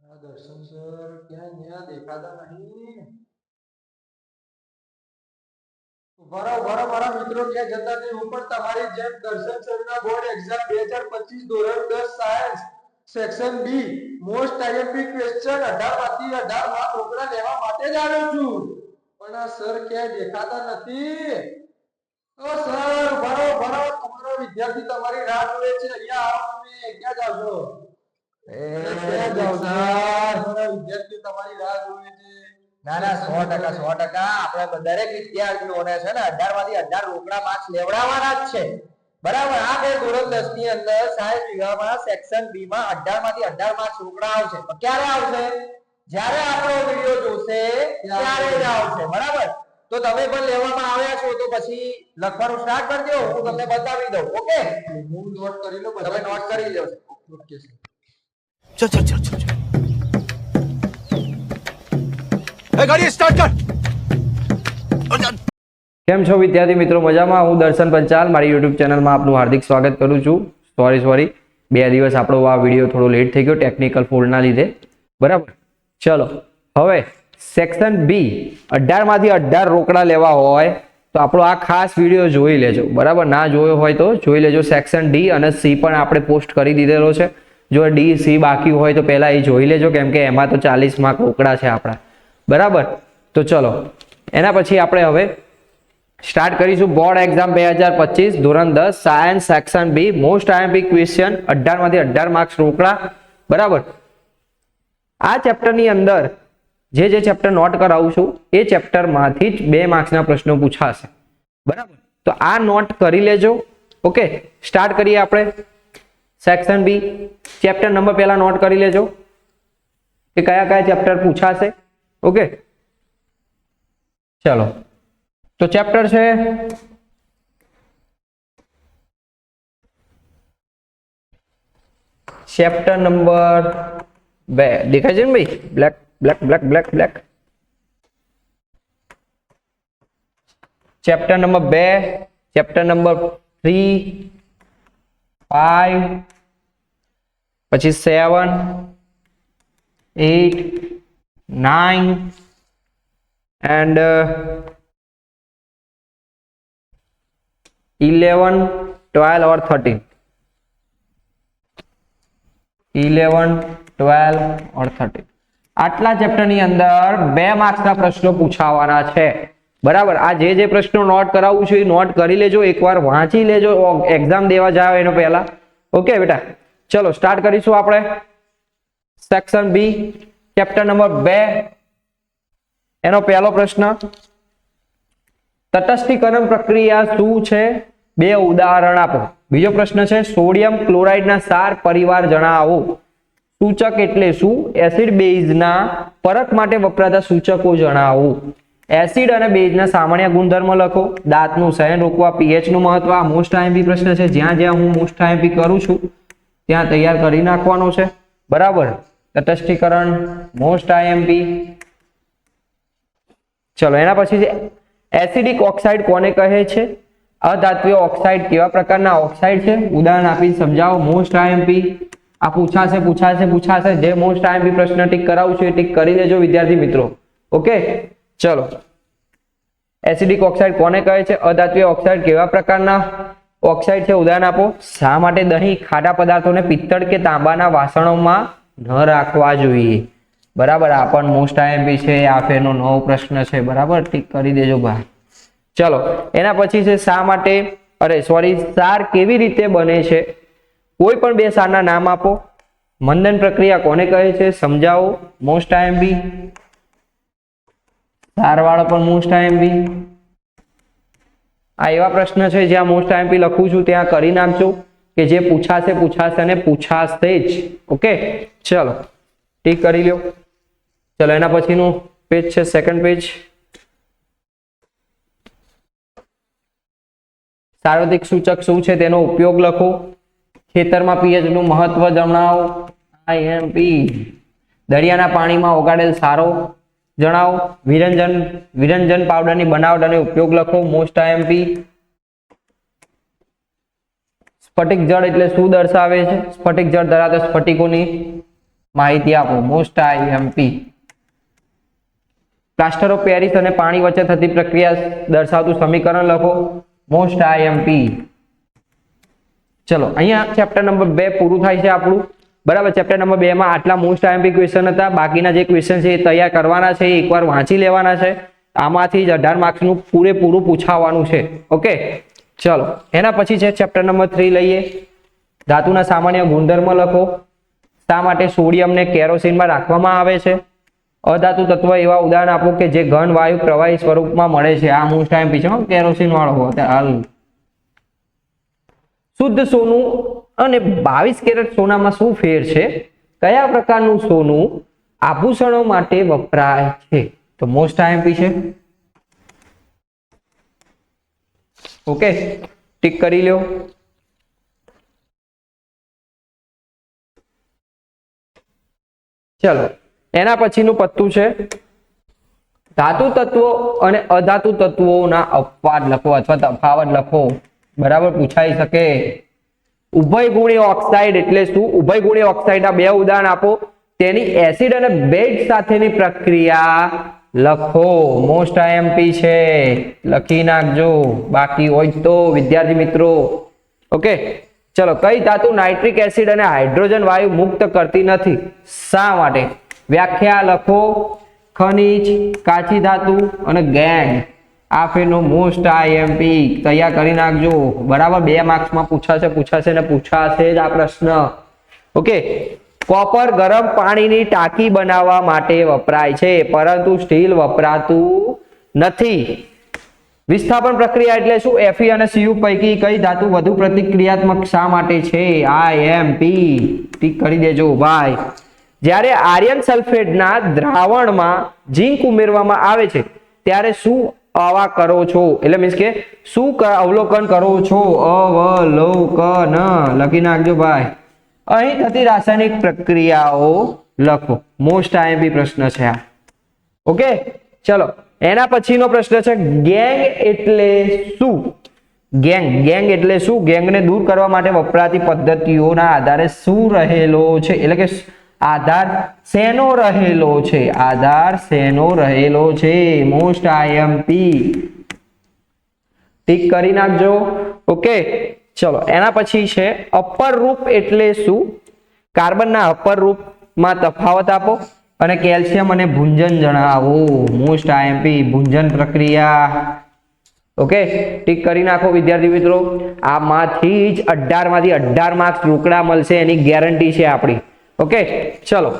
દર્શન સર ક્યાં ન્યા દેખાતા નહીં. ઉભા રહો મારા મિત્રો, ક્યાં જતા નહીં. હું પણ તમારી જેમ દર્શન સરના બોર્ડ એક્ઝામ 2025 ધોરણ 10 science section B most IMP question 18 માંથી 18 માર્ક રોકડા લેવા માટે જ આવ્યો છું. પણ આ સર ક્યાંય દેખાતા નથી. ઓ સર ઉભા રહો, તમારો વિદ્યાર્થી તમારી રાહ જોવે છે. અહીંયા આવો, તમે ક્યાં જાવ છો? વિદ્યાર્થી તમારી રાહ જોવે છે. ના ના 100% આપણે દરેક વિદ્યાર્થીઓને છે ને 18 માંથી 18 રોકડા માર્ક્સ લેવડાવવાના જ છે. બરાબર. આ બે ધોરણ 10 ની અંદર સાયન્સ વિભાગમાં સેક્શન બી માં 18 માંથી 18 માર્ક્સ રોકડા આવશે. ક્યારે આવશે? જ્યારે આપણો વિડિયો જોશે ત્યારે જ આવશે. બરાબર. તો તમે પણ લેવામાં આવ્યા છો તો પછી લખવાનું સ્ટાર્ટ કરી દો. હું તમને બતાવી દઉં. ઓકે, હું નોટ કરી લો, તમે નોટ કરી લો. Okay sir. चल गाड़ी स्टार्ट कर। કેમ છો વિદ્યાર્થી મિત્રો? મજામાં? હું દર્શન પંચાલ, મારી યુટ્યુબ ચેનલમાં આપનું હાર્દિક સ્વાગત કરું છું. સોરી 2 દિવસ આપણો આ વિડીયો થોડો લેટ થઈ ગયો ટેકનિકલ ફોલ્ટના લીધે. બરાબર. ચલો હવે સેક્શન બી 18 માંથી 18 રોકડા લેવા હોય તો આપણો આ ખાસ વિડીયો જોઈ લેજો. બરાબર. ના જોયો હોય તો જોઈ લેજો. સેક્શન ડી અને સી પણ આપણે પોસ્ટ કરી દીધેલો છે. જો ડી સી બાકી હોય તો પહેલા એ જોઈ લેજો, કેમ કે એમાં તો 40 માર્ક રોકડા છે આપણા. બરાબર. તો ચલો એના પછી આપણે હવે સ્ટાર્ટ કરીશું. બોર્ડ એક્ઝામ 2025 ધોરણ 10 science section B most IMP question 18 માંથી 18 માર્ક્સ રોકડા. બરાબર. આ ચેપ્ટરની અંદર જે ચેપ્ટર નોટ કરાવું છું એ ચેપ્ટરમાંથી જ 2 માર્ક્સના પ્રશ્નો પૂછાશે. બરાબર. તો આ નોટ કરી લેજો. ઓકે, સ્ટાર્ટ કરીએ આપણે. સેક્શન બી ચેપ્ટર નંબર પહેલા નોટ કરી લેજો કે કયા ચેપ્ટર પૂછાશે. ઓકે, ચલો. તો ચેપ્ટર છે ચેપ્ટર નંબર 2. દેખાય છે ને ભાઈ? Black. Chapter number 2, chapter number 3, 5, પછી 7, 8, 9 and 11, 12 or 13. 11, 12 or 13. આટલા ચેપ્ટરની અંદર 2 માર્ક્સના પ્રશ્નો પૂછાવાના છે. બરાબર. આ જે પ્રશ્નો નોટ કરાવું છું એ નોટ કરી લેજો, એકવાર વાંચી લેજો એક્ઝામ દેવા જાવ એનો પહેલા. ઓકે બેટા, ચલો સ્ટાર્ટ કરીશું આપણે. સેક્શન બી ચેપ્ટર નંબર 2 એનો પહેલો પ્રશ્ન, તટસ્થીકરણ પ્રક્રિયા શું છે? 2 ઉદાહરણ આપો. બીજો પ્રશ્ન છે સોડિયમ ક્લોરાઇડના સાર પરિવાર જણાવો. સૂચક એટલે શું? એસિડ બેઝના પરખ માટે વપરાતા સૂચકો જણાવો. એસિડ અને બેઝના સામાન્ય ગુણધર્મ લખો. દાંતનું શયન રોકવા પીએચ નું મહત્વ. આ મોસ્ટ આઈએમપી પ્રશ્ન છે. જ્યાં હું મોસ્ટ આઈએમપી કરું છું ત્યાં તૈયાર કરી નાખવાનો છે. બરાબર. તટસ્થીકરણ મોસ્ટ આઈએમપી. ચલો એના પછી છે એસિડિક ઓક્સાઇડ કોને કહે છે? અધાત્વીય ઓક્સાઇડ કેવા પ્રકારના ઓક્સાઇડ છે? ઉદાહરણ આપી સમજાવો. Most IMP. આ પૂછાશે. જે મોસ્ટ આઈએમપી પ્રશ્ન ટીક કરાવું છું એ ટીક કરી લેજો વિદ્યાર્થી મિત્રો. ઓકે, ચલો. એસિડિક ઓક્સાઇડ કોને કહે છે? અધાત્વીય ઓક્સાઇડ કેવા પ્રકારના ઓક્સાઇડ છે? ઉદાહરણ આપો. શા માટે દહીં, ખાટા પદાર્થોને પિત્તળ કે તાંબાના વાસણોમાં ન રાખવા જોઈએ? બરાબર. આ પણ મોસ્ટ આઈએમપી છે. આ ફેરનો નવો પ્રશ્ન છે. બરાબર, ટીક કરી દેજો ભાઈ. ચલો એના પછી છે સાર કેવી રીતે બને છે? કોઈ પણ 2 સારના નામ આપો. મંદન પ્રક્રિયા કોને કહે છે? સમજાવો. Most IMP. સારવાળો પણ મોસ્ટ આઈએમપી. આ એવા પ્રશ્ન છે જ્યાં મોસ્ટ આઈએમપી લખું છું ત્યાં કરી નાખજો કે જે પૂછાશે અને પૂછાશે જ. ઓકે, ચલો ટીક કરી લ્યો. ચલો એના પછીનું પેજ છે સેકન્ડ પેજ. સાર્વત્રિક સૂચક શું છે તેનો ઉપયોગ લખો. ખેતરમાં પીએચ નું મહત્વ જણાવો. આઈએમપી. દરિયાના પાણીમાં ઓગાળેલ સારો જણાવો. વિરંજન પાવડરની બનાવટ અને ઉપયોગ લખો. Most IMP. સ્ફટિક જળ એટલે શું દર્શાવે છે? સ્ફટિક જળ ધરાવતા સ્ફટિકોની માહિતી આપો. Most IMP. Plaster of Paris અને પાણી વચ્ચે થતી પ્રક્રિયા દર્શાવતું સમીકરણ લખો. Most IMP. ચલો અહીંયા ચેપ્ટર નંબર 2 પૂરું થાય છે આપણું. બરાબર. ચેપ્ટર નંબર 2 માં આટલા મોસ્ટ આઈએમપી ક્વેશ્ચન હતા. બાકીના જે ક્વેશ્ચન છે એ તૈયાર કરવાના છે, એકવાર વાંચી લેવાના છે. આમાંથી જ 18 માર્ક્સનું પૂરેપૂરું પૂછાવાનું છે. ઓકે, ચલો એના પછી છે ચેપ્ટર નંબર 3 લઈએ. ધાતુના સામાન્ય ગુણધર્મ લખો. શા માટે સોડિયમને કેરોસીનમાં રાખવામાં આવે છે? અધાતુ તત્વ એવા ઉદાહરણ આપો કે જે ઘન વાયુ પ્રવાહી સ્વરૂપમાં મળે છે. આ મોસ્ટ આઈએમપી છે, કેરોસીન વાળો હાલ. શુદ્ધ સોનું અને 22 કેરેટ સોનામાં શું ફેર છે? કયા પ્રકારનું સોનું આભૂષણો માટે વપરાય છે? તો મોસ્ટ આઈએમપી છે. ઓકે, ટિક કરી લ્યો. ચલો એના પછીનું પત્તું છે ધાતુ તત્વો અને અધાતુ તત્વોના અપવાદ લખો અથવા તફાવત લખો. બરાબર, પૂછાઈ શકે. ઉભયગુણી ઓક્સાઇડ એટલે શું? ઉભયગુણી ઓક્સાઇડના 2 ઉદાહરણ આપો. તેની એસિડ અને બેઝ સાથેની પ્રક્રિયા લખો. મોસ્ટ આઈએમપી છે, લખી નાખજો બાકી હોય તો વિદ્યાર્થી મિત્રો. ઓકે, ચલો કઈ ધાતુ નાઇટ્રિક એસિડ અને હાઇડ્રોજન વાયુ મુક્ત કરતી નથી? શા માટે? વ્યાખ્યા લખો. ખનિજ, કાચી ધાતુ અને ગેંગ. આ ફેરનો મોસ્ટ આઈએમપી તૈયાર કરી નાખજો. બરાબર, 2 માર્ક્સમાં પૂછાશે જ આ પ્રશ્ન. ઓકે, કોપર ગરમ પાણીની ટાંકી બનાવવા માટે વપરાય છે, પરંતુ સ્ટીલ વપરાતું નથી. વિસ્થાપન પ્રક્રિયા એટલે શું? Fe અને Cu પૈકી કઈ ધાતુ વધુ પ્રતિક્રિયાત્મક શા માટે છે? આઈએમપી ટીક કરી દેજો ભાઈ. જ્યારે આર્યન સલ્ફેટના દ્રાવણમાં ઝીંક ઉમેરવામાં આવે છે ત્યારે શું આવા કરો છો? એટલે મીન્સ કે શું અવલોકન કરો છો? અવલોકન લખી નાખજો ભાઈ. અહીં થતી રાસાયણિક પ્રક્રિયાઓ લખો. મોસ્ટ આઈએમપી પ્રશ્ન છે આ. ઓકે, ચલો એના પછીનો પ્રશ્ન છે ગેંગ એટલે શું? ગેંગ એટલે શું? ગેંગને દૂર કરવા માટે વપરાતી પદ્ધતિઓના આધારે શું રહેલો છે? એટલે કે આધાર શેનો રહેલો છે? આધાર શેનો રહેલો છે? મોસ્ટ આઈએમપી ટીક કરી નાખજો. ઓકે, ચલો એના પછી છે અપર રૂપ એટલે શું? કાર્બનના અપર રૂપમાં તફાવત આપો અને કેલ્શિયમ અને ભુંજન જણાવો. મોસ્ટ આઈએમપી ભુંજન પ્રક્રિયા. ઓકે, ટીક કરી નાખો વિદ્યાર્થી મિત્રો. આમાંથી જ 18 માંથી 18 માર્ક્સ રોકડા મળશે એની ગેરંટી છે આપણી. ઓકે, ચલો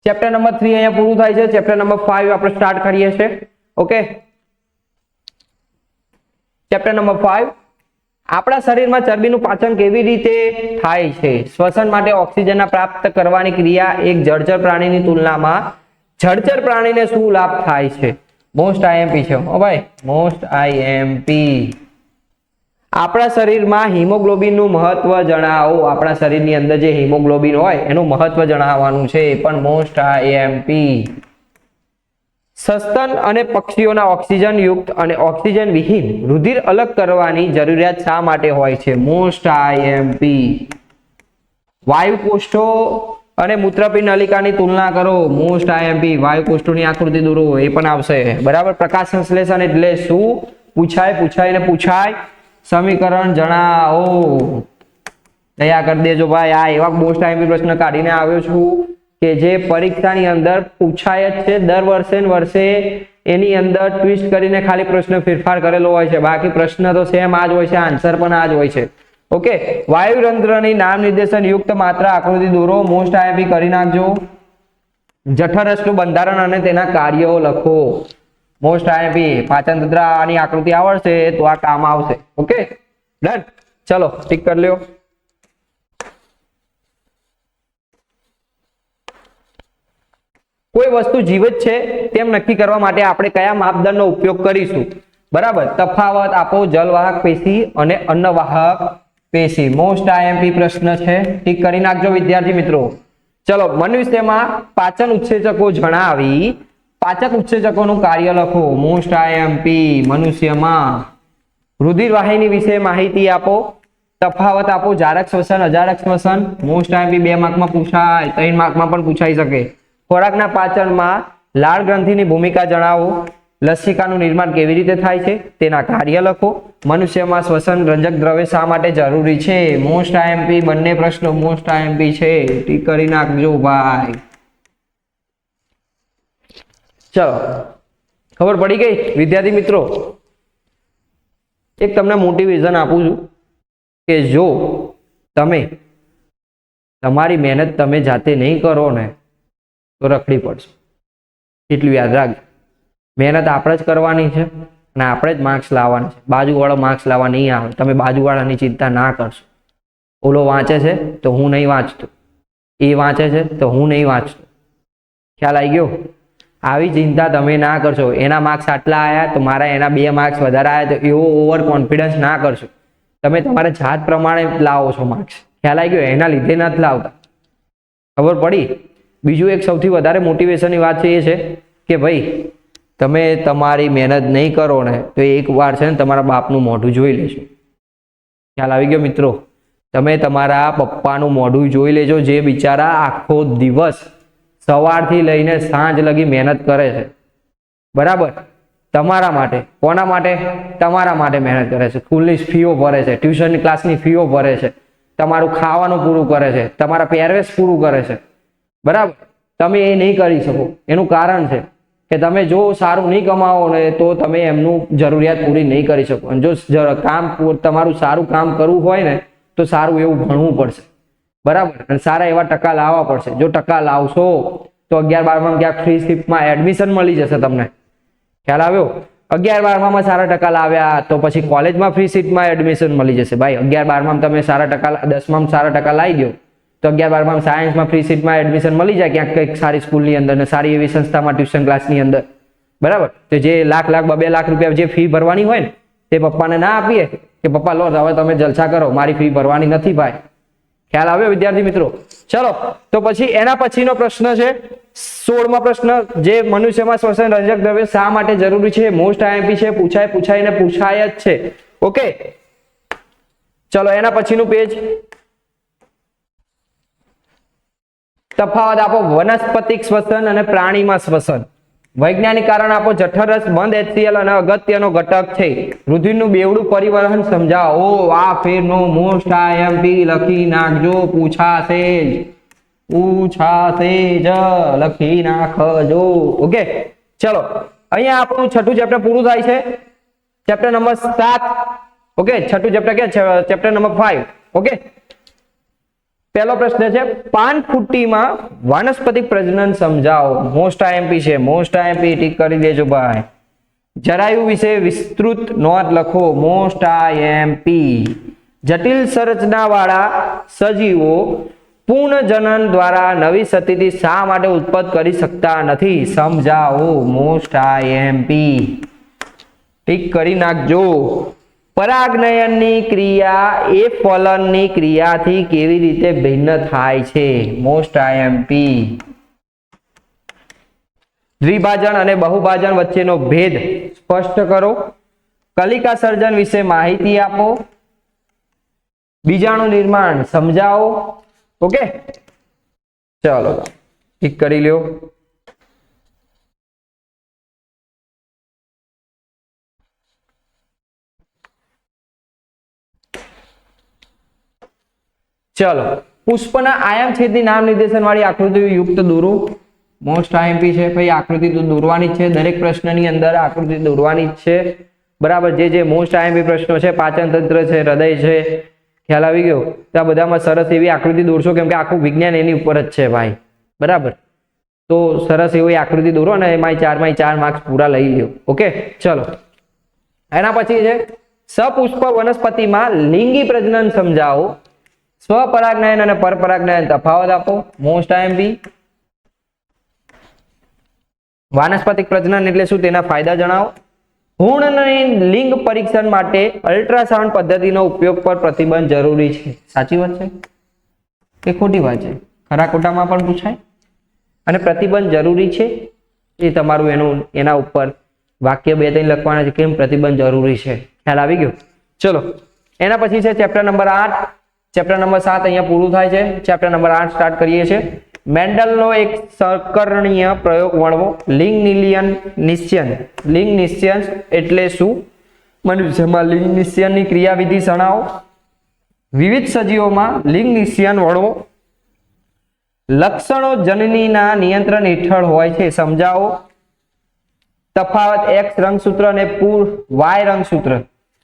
ચેપ્ટર નંબર 3 અહીંયા પૂરું થાય છે. ચેપ્ટર નંબર 5 આપણે સ્ટાર્ટ કરીએ છીએ. ઓકે, ચેપ્ટર નંબર 5 આપણા શરીરમાં ચરબીનું પાચન કેવી રીતે થાય છે? શ્વસન માટે ઓક્સિજન પ્રાપ્ત કરવાની ક્રિયા એક જળચર પ્રાણીની તુલનામાં જળચર પ્રાણીને શું લાભ થાય છે? મોસ્ટ આઈએમપી છે ભાઈ, મોસ્ટ આઈએમપી. આપણા શરીરમાં હિમોગ્લોબિનનું મહત્વ જણાવો. આપણા શરીરની અંદર જે હિમોગ્લોબિન હોય એનું મહત્વ જણાવવાનું છે, એ પણ મોસ્ટ આઈએમપી. સસ્તન અને પક્ષીઓના ઓક્સિજન યુક્ત અને ઓક્સિજન વિહીન રુધિર અલગ કરવાની જરૂરિયાત શા માટે હોય છે? Most IMP. વાયુકોષ્ઠો અને મૂત્રપિંડ નલિકાની તુલના કરો. Most IMP. વાયુકોષ્ઠોની આકૃતિ દોરો, એ પણ આવશે. બરાબર, પ્રકાશ સંશ્લેષણ એટલે શું? પૂછાય. સમીકરણ જણાવો. તૈયાર કરી દેજો ભાઈ. આ એવા મોસ્ટ આઈએમપી પ્રશ્ન કાઢીને આવ્યો છું કે જે પરીક્ષાની અંદર પૂછાય જ છે. દર વર્ષે એની અંદર ટ્વિસ્ટ કરીને ખાલી પ્રશ્ન ફેરફાર કરેલો હોય છે, બાકી પ્રશ્ન તો સેમ આ જ હોય છે, આન્સર પણ આ જ હોય છે. ઓકે, વાયુતંત્રની નામ નિર્દેશન યુક્ત માત્ર આકૃતિ દોરો. મોસ્ટ આઈએમપી કરી નાખજો. જઠરરસનું બંધારણ અને તેના કાર્યો લખો. Most IMP. પાચન તંત્ર આની આકૃતિ આવડશે તો આ કામ આવશે. Okay, done. ચલો ટીક કરી લ્યો. કોઈ વસ્તુ જીવિત છે તેમ નક્કી કરવા માટે આપણે કયા માપદંડનો ઉપયોગ કરીશું? બરાબર, તફાવત આપો જલવાહક પેશી અને અન્નવાહક પેશી. મોસ્ટ આઈએમપી પ્રશ્ન છે, ટીક કરી નાખજો વિદ્યાર્થી મિત્રો. ચલો મનુષ્યમાં પાચન ઉત્સેચકો જણાવી પાચક ઉત્સેચકોનું કાર્ય લખો. Most IMP. મનુષ્યમાં રુધિર વાહિની વિશે માહિતી આપો. તફાવત આપો. જારક શ્વસન, અજારક શ્વસન. મોસ્ટ ટાઈમ 2 માર્કમાં પૂછાય, 3 માર્કમાં પણ પૂછાઈ શકે. ખોરાકના પાચનમાં લાળ ગ્રંથિની ભૂમિકા જણાવો. લસિકાનું નિર્માણ કેવી રીતે થાય છે તેના કાર્ય લખો. મનુષ્યમાં શ્વસન રંજક દ્રવ્ય શા માટે જરૂરી છે? મોસ્ટ આઈએમપી, બંને પ્રશ્નો મોસ્ટ આઈએમપી છે. ટીક કરી નાખજો ભાઈ. ચલો, ખબર પડી ગઈ વિદ્યાર્થી મિત્રો? એક તમને મોટિવેશન આપું છું કે જો તમે તમારી મહેનત તમે જાતે નહીં કરો ને તો રખડી પડશો. એટલું યાદ રાખજો. મહેનત આપણે જ કરવાની છે અને આપણે જ માર્ક્સ લાવવાના છે. બાજુવાળો માર્ક્સ લાવવા નહીં આવે. તમે બાજુવાળાની ચિંતા ના કરશો. ઓલો વાંચે છે તો હું નહીં વાંચતો, એ વાંચે છે તો હું નહીં વાંચતો. ખ્યાલ આવી ગયો? આવી ચિંતા તમે ના કરશો. એના માર્ક્સ આટલા આવ્યા તો મારા એના 2 માર્ક્સ વધારે આવ્યા તો એવો ઓવર કોન્ફિડન્સ ના કરશો. તમે તમારા જાત પ્રમાણે લાવો છો માર્ક્સ. ખ્યાલ આવી ગયો? એના લીધે નથી લાવતા. ખબર પડી? બીજું એક સૌથી વધારે મોટિવેશનની વાત છે એ છે કે ભાઈ તમે તમારી મહેનત નહીં કરો ને તો એક વાર છે ને તમારા બાપનું મોઢું જોઈ લેશો. ખ્યાલ આવી ગયો મિત્રો? તમે તમારા પપ્પાનું મોઢું જોઈ લેજો, જે બિચારા આખો દિવસ સવારથી લઈને સાંજ લગી મહેનત કરે છે. બરાબર? તમારા માટે. કોના માટે? તમારા માટે મહેનત કરે છે. સ્કૂલની ફીઓ ભરે છે, ટ્યુશનની ક્લાસની ફીઓ ભરે છે, તમારું ખાવાનું પૂરું કરે છે, તમારા પહેરવેશ પૂરું કરે છે. બરાબર? તમે એ નહીં કરી શકો. એનું કારણ છે કે તમે જો સારું નહીં કમાવો ને તો તમે એમનું જરૂરિયાત પૂરી નહીં કરી શકો. અને જો કામ તમારું સારું કામ કરવું હોય ને તો સારું એવું ભણવું પડશે. બરાબર? અને સારા એવા ટકા લાવવા પડશે. જો ટકા લાવશો તો 11-12માં ક્યાંક ફ્રી શિફ્ટમાં એડમિશન મળી જશે તમને. ખ્યાલ આવ્યો? 11-12માં સારા ટકા લાવ્યા તો પછી કોલેજમાં ફ્રી સીટમાં એડમિશન મળી જશે. ભાઈ 11-12માં તમે સારા ટકા, 10માં સારા ટકા લાવી દો તો 11-12માં સાયન્સમાં ફ્રી સીટમાં એડમિશન મળી જાય ક્યાંક કંઈક સારી સ્કૂલની અંદર ને સારી એવી સંસ્થામાં ટ્યુશન ક્લાસની અંદર. બરાબર? તો જે લાખ 2 લાખ રૂપિયા જે ફી ભરવાની હોય ને તે પપ્પાને ના આપીએ કે પપ્પા લો હવે તમે જલસા કરો, મારી ફી ભરવાની નથી ભાઈ. ખ્યાલ આવ્યો વિદ્યાર્થી મિત્રો? ચલો, તો પછી એના પછીનો પ્રશ્ન છે 16મો પ્રશ્ન, જે મનુષ્યમાં શ્વસન રંજક દ્રવ્ય શા માટે જરૂરી છે? મોસ્ટ આઈએમપી છે. પૂછાય જ છે. ઓકે, ચલો એના પછીનું પેજ. તફાવત આપો વનસ્પતિક શ્વસન અને પ્રાણીમાં શ્વસન. વૈજ્ઞાનિક કારણ આપો. જઠરરસ બંધ HCl અને અગત્યનો ઘટક છે. રુધિરનું બેવડું પરિવહન સમજાવો. આ ફેરનો મોસ્ટ આઈએમપી લખી નાખજો. પૂછાશે જ, લખી નાખજો. ઓકે, ચલો અહીંયા આપણું 6થું ચેપ્ટર પૂરું થાય છે. Chapter number 7. ઓકે, 6થું ચેપ્ટર કે ચેપ્ટર નંબર 5. ઓકે, પહેલો પ્રશ્ન છે પાનફુટ્ટીમાં વાનસ્પતિક પ્રજનન સમજાવો. મોસ્ટ આઈએમપી છે. મોસ્ટ આઈએમપી ટીક કરી દેજો ભાઈ. જરાયુ વિશે વિસ્તૃત નોંધ લખો. Most IMP. જટિલ સંરચના વાળા સજીવો પૂર્ણજનન દ્વારા નવી સતીથી શા માટે ઉત્પન્ન કરી શકતા નથી? સમજાવો. મોસ્ટ આઈએમપી ટીક કરી નાખજો. પરાગનયનની ક્રિયા એ ફલનની ક્રિયાથી કેવી રીતે ભિન્ન થાય છે? Most IMP. દ્વિભાજન અને બહુભાજન વચ્ચેનો ભેદ સ્પષ્ટ કરો. કલિકા સર્જન વિશે માહિતી આપો. બીજાણુ નિર્માણ સમજાવો. ઓકે, ચાલો ઠીક કરી લ્યો. ચલો, પુષ્પના આયામ છેદની નામ નિર્દેશન વાળી આકૃતિ યુક્ત દોરો. મોસ્ટ આઈએમપી છે ભાઈ. આકૃતિ તો દોરવાની જ છે. દરેક પ્રશ્નની અંદર આકૃતિ દોરવાની જ છે. બરાબર? જે મોસ્ટ આઈએમપી પ્રશ્નો છે, પાચન તંત્ર છે, હૃદય છે, ખ્યાલ આવી ગયો? તો આ બધામાં સરસ એવી આકૃતિ દોરશો કેમ કે આખું વિજ્ઞાન એની ઉપર જ છે ભાઈ. બરાબર? તો સરસ એવી આકૃતિ દોરો અને એમાં 4 માર્ક્સ પૂરા લઈ લ્યો. ઓકે, ચલો એના પછી છે સપુષ્પ વનસ્પતિમાં લિંગી પ્રજનન સમજાવો. સ્વપરાગનયન અને પરપરાગનયન તફાવત આપો. Most IMP. વાનસ્પતિક પ્રજનન એટલે શું તેના ફાયદા જણાવો. ભ્રૂણની લિંગ પરીક્ષણ માટે અલ્ટ્રાસાઉન્ડ પદ્ધતિનો ઉપયોગ પર પ્રતિબંધ જરૂરી છે. સાચી વાત છે કે ખોટી વાત છે? ખરા ખોટામાં પણ પૂછાય. અને પ્રતિબંધ જરૂરી છે એ તમારું એના ઉપર વાક્ય 2-3 લખવાના છે. કેમ પ્રતિબંધ જરૂરી છે? ખ્યાલ આવી ગયો? ચલો એના પછી છે ચેપ્ટર નંબર 8. ચેપ્ટર નંબર 7 અહીંયા પૂરું થાય છે. ચેપ્ટર નંબર 8 સ્ટાર્ટ કરીએ છીએ. મેન્ડલનો એક સકર્ણીય પ્રયોગ વર્ણવો. લિંગ નિશ્ચયન. લિંગ નિશ્ચયન એટલે શું? મનુષ્યમાં લિંગ નિશ્ચયનની ક્રિયાવિધિ જણાવો. વિવિધ સજીવોમાં લિંગ નિશ્ચયન વર્ણવો. લક્ષણો જનનીના નિયંત્રણ હેઠળ હોય છે, સમજાવો. તફાવત X રંગસૂત્ર અને Y રંગસૂત્ર.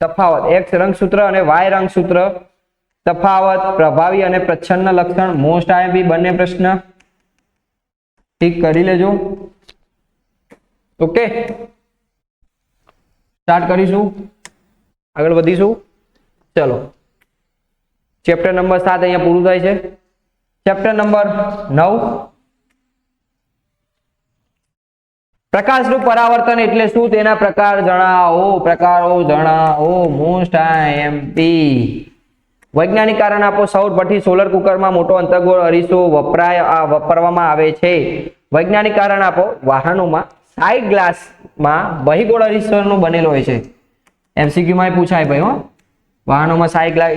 તફાવત X રંગસૂત્ર અને Y રંગસૂત્ર. તફાવત પ્રભાવી અને પ્રચ્છન્ન લક્ષણ. મોસ્ટ આઈએમપી બંને પ્રશ્ન ઠીક કરી લેજો. ઓકે સ્ટાર્ટ કરીશું, આગળ વધીશું. ચલો ચેપ્ટર નંબર 7 અહીંયા પૂરું થાય છે. ચેપ્ટર નંબર 9 પ્રકાશનું પરાવર્તન એટલે શું? તેના પ્રકાર જણાવો. પ્રકારો જણાવો. Most IMP. વૈજ્ઞાનિક કારણ આપો. સૌર ભઠ્ઠી સોલર કુકરમાં મોટો અંતર્ગોળ અરીસો વાપરવામાં આવે છે. વૈજ્ઞાનિક કારણ આપો. વાહનોમાં સાઇડ ગ્લાસમાં બહિગોળ અરીસાનો બનેલો હોય છે. એમસીક્યુ માં પૂછાય ભાઈ. વાહનોમાં સાઇડ ગ્લાસ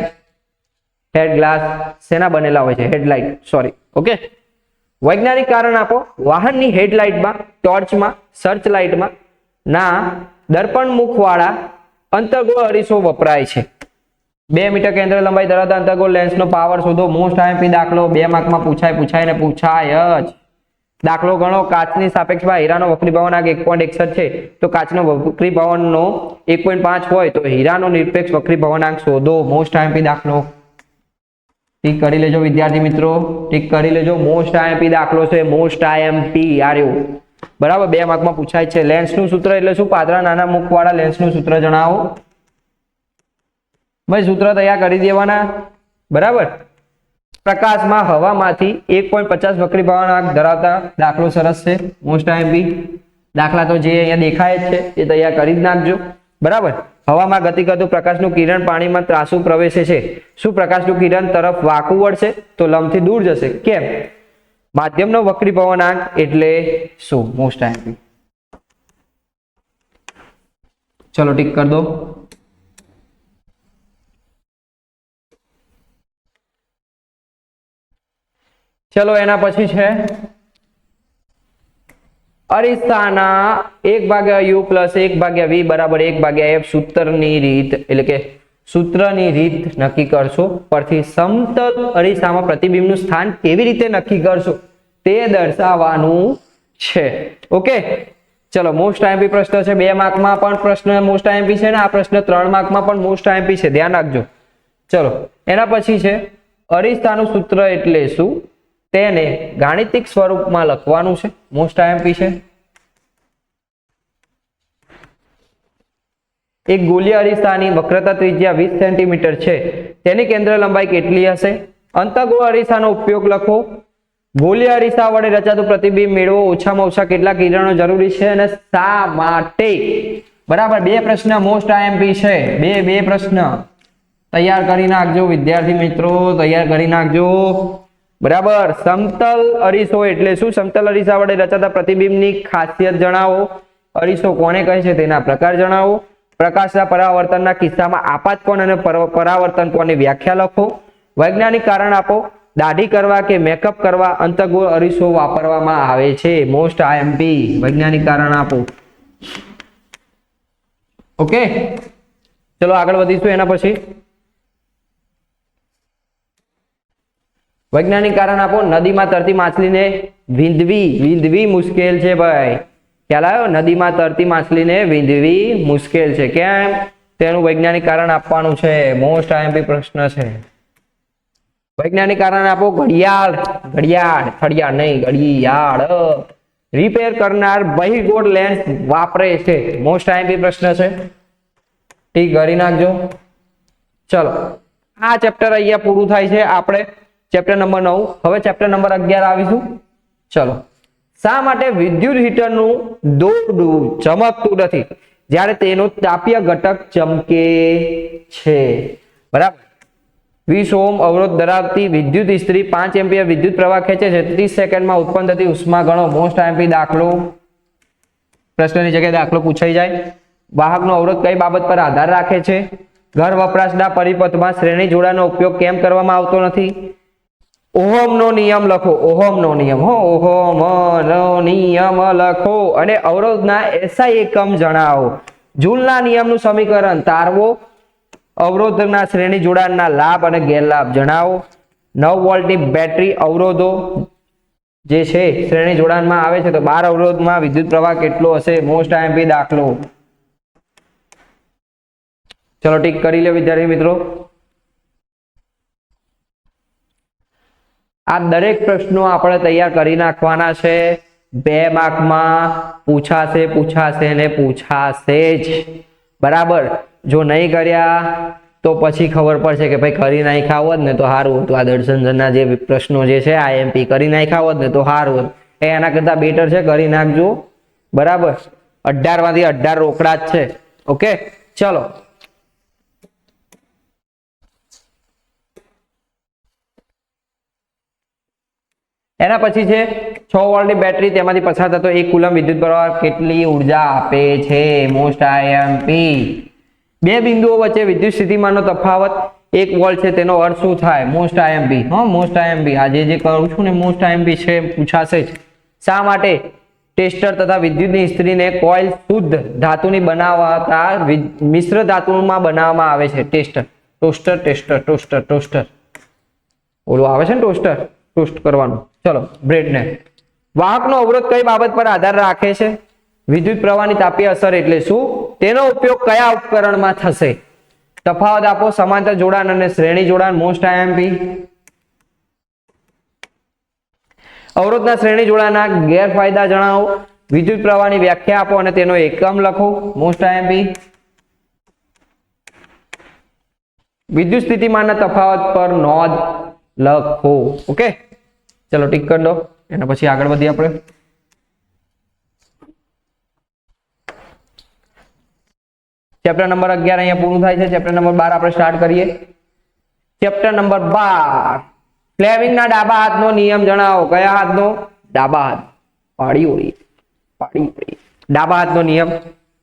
હેડ ગ્લાસ શેના બનેલા હોય છે? Headlight, sorry. ઓકે વૈજ્ઞાનિક કારણ આપો. વાહનની હેડલાઇટમાં, ટોર્ચમાં, સર્ચ લાઇટમાં ના દર્પણ મુખવાળા અંતર્ગોળ અરીસો વપરાય છે. 2 મીટર કેન્દ્ર લંબાઈ ધરાવતા અંતર્ગોળ લેન્સનો પાવર શોધો. મોસ્ટ આઈએમપી દાખલો 2 માર્કમાં પૂછાય જ. દાખલો ગણો. કાચની સાપેક્ષમાં હીરાનો વક્રીભાવાંક 1.61 છે તો કાચનો વક્રીભાવાંકનો 1.5 હોય તો હીરાનો નિરપેક્ષ વક્રીભાવાંક શોધો. મોસ્ટ આઈએમપી દાખલો ટીક કરી લેજો વિદ્યાર્થી મિત્રો, ટીક કરી લેજો. મોસ્ટ આઈએમપી દાખલો છે. મોસ્ટ આઈએમપી આર્યો બરાબર. 2 માર્કમાં પૂછાય છે. લેન્સનું સૂત્ર એટલે શું? પાતળા નાના મુખવાળા લેન્સનું સૂત્ર જણાવો. ભાઈ સૂત્ર તૈયાર કરી દેવાના બરાબર. પ્રકાશમાં હવામાંથી 1.50 વક્રીભાવાંક ધરાવતા દાખલો સરસ છે. મોસ્ટ આઈએમપી દાખલા તો જે અહીંયા દેખાય જ છે એ તૈયાર કરી જ નાખજો બરાબર. હવામાં ગતિ કરતું પ્રકાશનું કિરણ પાણીમાં ત્રાસુ પ્રવેશે છે. શું પ્રકાશનું કિરણ તરફ વાંકું વળશે તો લંબથી દૂર જશે? કેમ? માધ્યમનો વક્રીભાવાંક એટલે શું? Most IMP. ચલો ટીક કરી દો. ચલો એના પછી છે અરીસાના 1/u + 1/v = 1/f સૂત્રની રીત એટલે કે સૂત્રની રીત નક્કી કરશો. પરથી સમતલ અરીસામાં પ્રતિબિંબનું સ્થાન કેવી રીતે નક્કી કરશો તે દર્શાવવાનું છે. ઓકે ચલો મોસ્ટ આઈએમપી પ્રશ્ન છે. 2 માર્કમાં પણ પ્રશ્ન મોસ્ટ આઈએમપી છે ને આ પ્રશ્ન 3 માર્કમાં પણ મોસ્ટ આઈએમપી છે, ધ્યાન રાખજો. ચલો એના પછી છે અરીસાનું સૂત્ર એટલે શું? તેને ગાણિતિક સ્વરૂપમાં લખવાનું છે. મોસ્ટ આઈએમપી છે. એક ગોલીય અરીસાની વક્રતા ત્રિજ્યા 20 સેન્ટીમીટર છે. તેની કેન્દ્ર લંબાઈ કેટલી હશે? અંતર્ગોળ અરીસાનો ઉપયોગ લખો. ગોલીય અરીસા વડે રચાતું પ્રતિબિંબ મેળવો. ઓછામાં ઓછા કેટલા કિરણો જરૂરી છે અને શા માટે? બરાબર. 2 પ્રશ્ન મોસ્ટ આઈએમપી છે. બે પ્રશ્ન તૈયાર કરી નાખજો વિદ્યાર્થી મિત્રો, તૈયાર કરી નાખજો બરાબર. સમતલ અરીસો એટલે શું? સમતલ અરીસા વડે રચાતા પ્રતિબિંબની ખાસિયત જણાવો. અરીસો કોને કહે છે તેના પ્રકાર જણાવો. પ્રકાશના પરાવર્તનના કિસ્સામાં આપાત કોણ અને પરાવર્તન કોણની વ્યાખ્યા લખો. વૈજ્ઞાનિક કારણ આપો. દાઢી કરવા કે મેકઅપ કરવા અંતર્ગોળ અરીસો વાપરવામાં આવે છે. Most IMP. વૈજ્ઞાનિક કારણ આપો. ઓકે ચલો આગળ વધીશું. એના પછી વૈજ્ઞાનિક કારણ આપો. નદીમાં તરતી માછલીને વિંધવી મુશ્કેલ છે ભાઈ. ખ્યાલ આવ્યો? નદીમાં તરતી માછલીને વિંધવી મુશ્કેલ છે. કેમ? તેનું વૈજ્ઞાનિક કારણ આપવાનું છે. મોસ્ટ આઈએમપી પ્રશ્ન છે. વૈજ્ઞાનિક કારણ આપો. ઘડિયાળ નહીં ઘડિયાળ રિપેર કરનાર બહિર્ગોળ લેન્સ વાપરે છે. મોસ્ટ આઈએમપી પ્રશ્ન છે. ઠીક કરી નાખજો. ચલો આ ચેપ્ટર અહીંયા પૂરું થાય છે. આપણે ચેપ્ટર નંબર 9. હવે ચેપ્ટર નંબર 11 આવીશું. ચલો શા માટે વિદ્યુત હીટરનું દોરડું ચમકતું નથી જ્યારે તેનો તાપીય ઘટક ચમકે છે? બરાબર. 20 ઓહ્મ અવરોધ ધરાવતી વિદ્યુત ઇસ્ત્રી 5 એમ્પિયર વિદ્યુત પ્રવાહ ખેંચે છે. 30 સેકન્ડમાં ઉત્પન્ન થતી ઉષ્મા ગણો. મોસ્ટ આઈએમપી દાખલો. પ્રશ્નની જગ્યાએ દાખલો પૂછાઈ જાય. વાહકનો અવરોધ કઈ બાબત પર આધાર રાખે છે? ઘર વપરાશના પરિપથમાં શ્રેણી જોડાણનો ઉપયોગ કેમ કરવામાં આવતો નથી? ઓહમનો નિયમ લખો, ઓહમનો નિયમ, ઓહમનો નિયમ લખો અને અવરોધના એસઆઈ એકમ જણાવો. જૂલના નિયમનું સમીકરણ તારવો. અવરોધના શ્રેણી જોડાણના લાભ અને ગેરલાભ જણાવો. 9 વોલ્ટની બેટરી અવરોધો જે છે શ્રેણી જોડાણમાં આવે છે તો 12 અવરોધમાં વિદ્યુત પ્રવાહ કેટલો હશે? મોસ્ટ આઈએમપી દાખલો. ચલો ટીક કરી લે વિદ્યાર્થી મિત્રો. આ દરેક પ્રશ્નો આપણે તૈયાર કરી નાખવાના છે. 2 માર્કમાં પૂછાશે ને પૂછાશે જ. બરાબર. જો નહીં કર્યા તો પછી ખબર પડશે કે ભાઈ કરી નાખ્યા હોત ને તો સારું હતું. આ દર્શનના જે પ્રશ્નો જે છે આઈએમપી કરી નાખ્યા હોત ને તો સારું હોત. એના કરતા બેટર છે કરી નાખજો. બરાબર. 18 માંથી 18 રોકડા જ છે. ઓકે ચલો. એના પછી છે 6 વોલ્ટની બેટરી, તેમાંથી પસાર થતો 1 કુલમ વિદ્યુત પ્રવાહ કેટલી ઉર્જા આપે છે? Most IMP. બે બિંદુઓ વચ્ચે વિદ્યુત સ્થિતિમાનનો તફાવત 1 વોલ્ટ છે, તેનો અર્થ શું થાય? Most IMP. Most IMP. આજે જે કરું છું ને મોસ્ટ આઈએમપી છે, પૂછાશે જ. શા માટે ટેસ્ટર તથા વિદ્યુતની ઇસ્ત્રીને કોઇલ શુદ્ધ ધાતુની બનાવતા મિશ્ર ધાતુમાં બનાવવામાં આવે છે? ટોસ્ટર. ઓલું આવે છે ને ટોસ્ટર, ટોસ્ટ કરવાનું. ચલો બ્રેડને. વાહકનો અવરોધ કઈ બાબત પર આધાર રાખે છે? વિદ્યુત પ્રવાહની તાપીય અસર એટલે શું? તેનો ઉપયોગ કયા ઉપકરણમાં થશે? તફાવત આપો. સમાંતર જોડાણ અને શ્રેણી જોડાણ. Most IMP. અવરોધના શ્રેણી જોડાણના ગેરફાયદા જણાવો. વિદ્યુત પ્રવાહની વ્યાખ્યા આપો અને તેનો એકમ લખો. Most IMP. વિદ્યુત સ્થિતિમાનના તફાવત પર નોંધ લખો. ઓકે ચલો ટીક કરી દો. એના પછી આગળ વધીએ આપણે. ચેપ્ટર નંબર 11 અહીંયા પૂરું થાય છે. ચેપ્ટર નંબર 12 આપણે સ્ટાર્ટ કરીએ. ચેપ્ટર નંબર 12 ફ્લેમિંગના ડાબા હાથનો નિયમ જણાવો. કયા હાથનો? ડાબા હાથ. પાડી ડાબા હાથનો નિયમ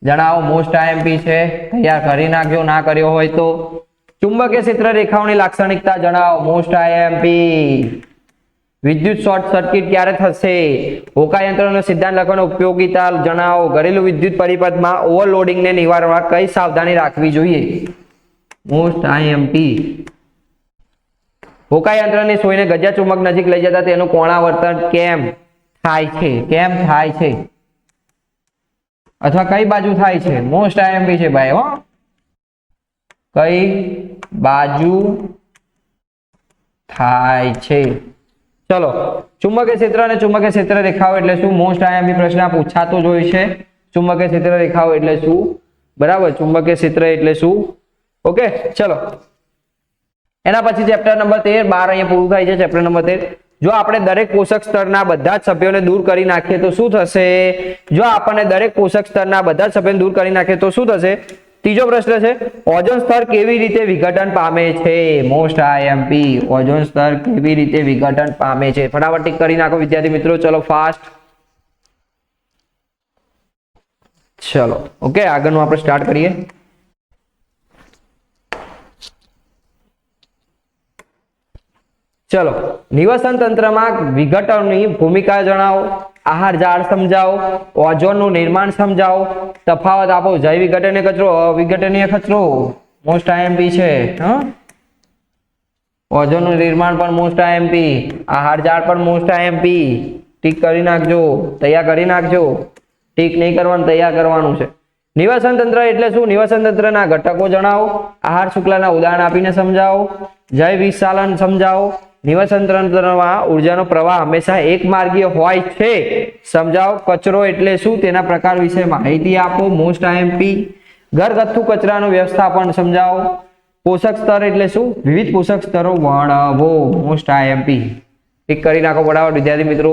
જણાવો. મોસ્ટ આઈએમપી છે, તૈયાર કરી નાખજો ના કર્યો હોય તો. ચુંબકીય ક્ષેત્ર રેખાઓની લાક્ષણિકતા જણાવો. Most IMP. વિદ્યુત શોર્ટ સર્કિટ ક્યારે થશે? હોકા યંત્રનો સિદ્ધાંત લખવાનો ઉપયોગિતા જણાવો. ઘરેલું વિદ્યુત પરિપથમાં ઓવરલોડિંગને નિવારવા કઈ સાવધાની રાખવી જોઈએ? Most IMP. હોકા યંત્રની સોયને ગજા ચુંબક નજીક લઈ જતા તેનું કોણાવર્તન કેમ થાય છે? અથવા કઈ બાજુ થાય છે? મોસ્ટ આઈએમપી છે ભાઈ. કઈ બાજુ થાય છે? ચલો ચુંબકીય ક્ષેત્ર અને ચુંબકીય ક્ષેત્ર રેખાઓ એટલે શું? મોસ્ટ આઈએમપી પ્રશ્ન પૂછાતો જ હોય છે. ચુંબકીય ક્ષેત્ર રેખાઓ એટલે શું? બરાબર. ચુંબકીય ક્ષેત્ર એટલે શું? ઓકે ચલો. એના પછી ચેપ્ટર નંબર 13 12 અહીંયા પૂરું થાય છે. ચેપ્ટર નંબર 13 જો આપણે દરેક પોષક સ્તરના બધા જ સભ્યોને દૂર કરી નાખીએ તો શું થશે? જો આપણને દરેક પોષક સ્તરના બધા જ સભ્યોને દૂર કરી નાખીએ તો શું થશે? ત્રીજો પ્રશ્ન છે ઓઝોન સ્તર કેવી રીતે વિઘટન પામે છે? Most IMP. ઓઝોન સ્તર કેવી રીતે વિઘટન પામે છે? ફટાફટ ટીક કરી નાખો વિદ્યાર્થી મિત્રો. ચલો ફાસ્ટ. ચલો ઓકે આગળનું આપણે સ્ટાર્ટ કરીએ. ચલો નિવસન તંત્રમાં વિઘટનની ભૂમિકા જણાવો. આહાર જાળ સમજાવો. ઓઝોનનું નિર્માણ સમજાવો. તફાવત આપો. જૈવ વિઘટનીય કચરો, અવિઘટનીય કચરો. મોસ્ટ આઈએમપી છે. ઓઝોનનું નિર્માણ પણ મોસ્ટ આઈએમપી. આહાર જાળ પણ મોસ્ટ આઈએમપી. ટીક કરી નાખજો, તૈયાર કરી નાખજો. ટીક નહીં કરવાનું, તૈયાર કરવાનું છે. નિવસન તંત્ર એટલે શું? નિવસન તંત્રના ઘટકો જણાવો. આહાર શુક્લના ઉદાહરણ આપીને સમજાવો. જૈવ વિશાલન સમજાવો. નિવસન તંત્રમાં ઉર્જાનો પ્રવાહ હંમેશા એક માર્ગીય હોય છે સમજાવો. કચરો એટલે શું? તેના પ્રકાર વિશે માહિતી આપો. Most IMP. ઘરગથ્થુ કચરાનું વ્યવસ્થાપન સમજાવો. પોષક સ્તર એટલે શું? વિવિધ પોષક સ્તરો વર્ણવો. Most IMP. ટીક કરી નાખો બરાબર વિદ્યાર્થી મિત્રો.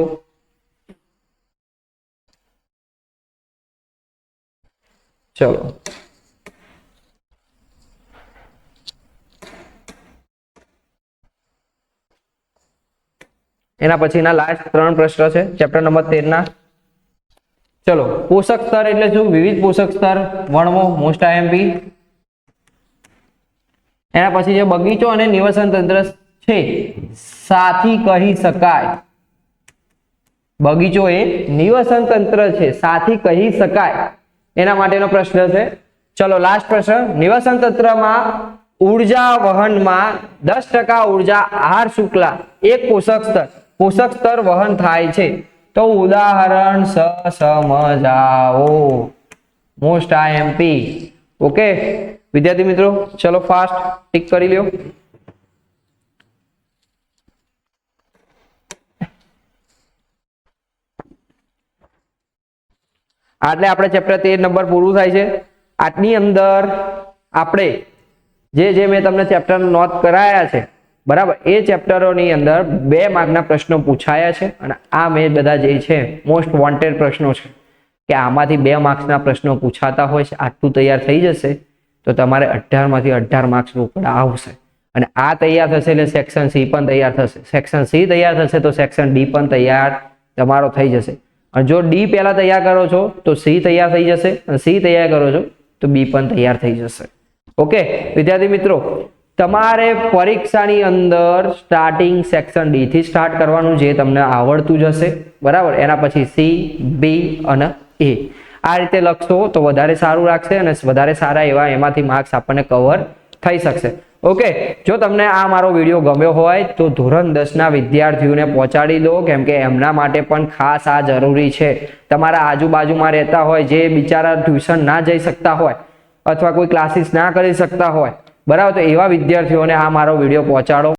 ચલો એના પછીના લાસ્ટ 3 પ્રશ્ન છે ચેપ્ટર નંબર 13 ના. ચલો પોષક સ્તર એટલે શું? વિવિધ પોષક સ્તર વર્ણવો. Most IMP. એના પછી જે બગીચો અને નિવસન તંત્ર છે સાથી કહી શકાય. બગીચો એ નિવસન તંત્ર છે, સાથી કહી શકાય, એના માટેનો પ્રશ્ન છે. ચલો લાસ્ટ પ્રશ્ન. નિવસન તંત્રમાં ઉર્જા વહનમાં 10% ઉર્જા આહાર શુક્લા એક પોષક સ્તર વહન થાય છે. તો ઉદાહરણ સમજાવો. Most IMP. ઓકે વિદ્યાર્થી મિત્રો, ચલો ફાસ્ટ ટિક કરી લ્યો. આટલે આપણે ચેપ્ટર 13 નંબર પૂરું થાય છે. આટની અંદર આપણે જે મેં તમને ચેપ્ટર નોટ કરાયા છે બરાબર, એ ચેપ્ટરોની અંદર 2 માર્કના પ્રશ્નો પૂછાયા છે અને આ મેં બધા જે છે મોસ્ટ વોન્ટેડ પ્રશ્નો છે કે આમાંથી 2 માર્ક્સના પ્રશ્નો પૂછાતા હોય છે. આટલું તૈયાર થઈ જશે તો તમારે 18 માંથી 18 માર્ક્સ રોકડા આવશે અને આ તૈયાર થશે એટલે સેક્શન સી પણ તૈયાર થશે. સેક્શન સી તૈયાર થશે તો સેક્શન ડી પણ તૈયાર તમારો થઈ જશે. અને જો ડી પહેલા તૈયાર કરો છો તો સી તૈયાર થઈ જશે અને સી તૈયાર કરો છો તો બી પણ તૈયાર થઈ જશે. ઓકે વિદ્યાર્થી મિત્રો, તમારે પરીક્ષાની અંદર સ્ટાર્ટિંગ સેક્શન ડી થી સ્ટાર્ટ કરવાનું, જે તમને આવડતું જ હશે બરાબર. એના પછી સી, બી અને એ આ રીતે લખશો તો વધારે સારું લાગશે અને વધારે સારા એવા એમાંથી માર્ક્સ આપણને કવર થઈ શકશે. ઓકે, જો તમને આ મારો વિડીયો ગમ્યો હોય તો ધોરણ 10 ના વિદ્યાર્થીઓને પહોંચાડી દો, કેમ કે એમના માટે પણ ખાસ આ જરૂરી છે. તમારા આજુબાજુમાં રહેતા હોય જે બિચારા ટ્યુશન ના જઈ શકતા હોય અથવા કોઈ ક્લાસીસ ના કરી શકતા હોય બરાબર, તો એવા વિદ્યાર્થીઓને આ મારો વિડીયો પહોંચાડો.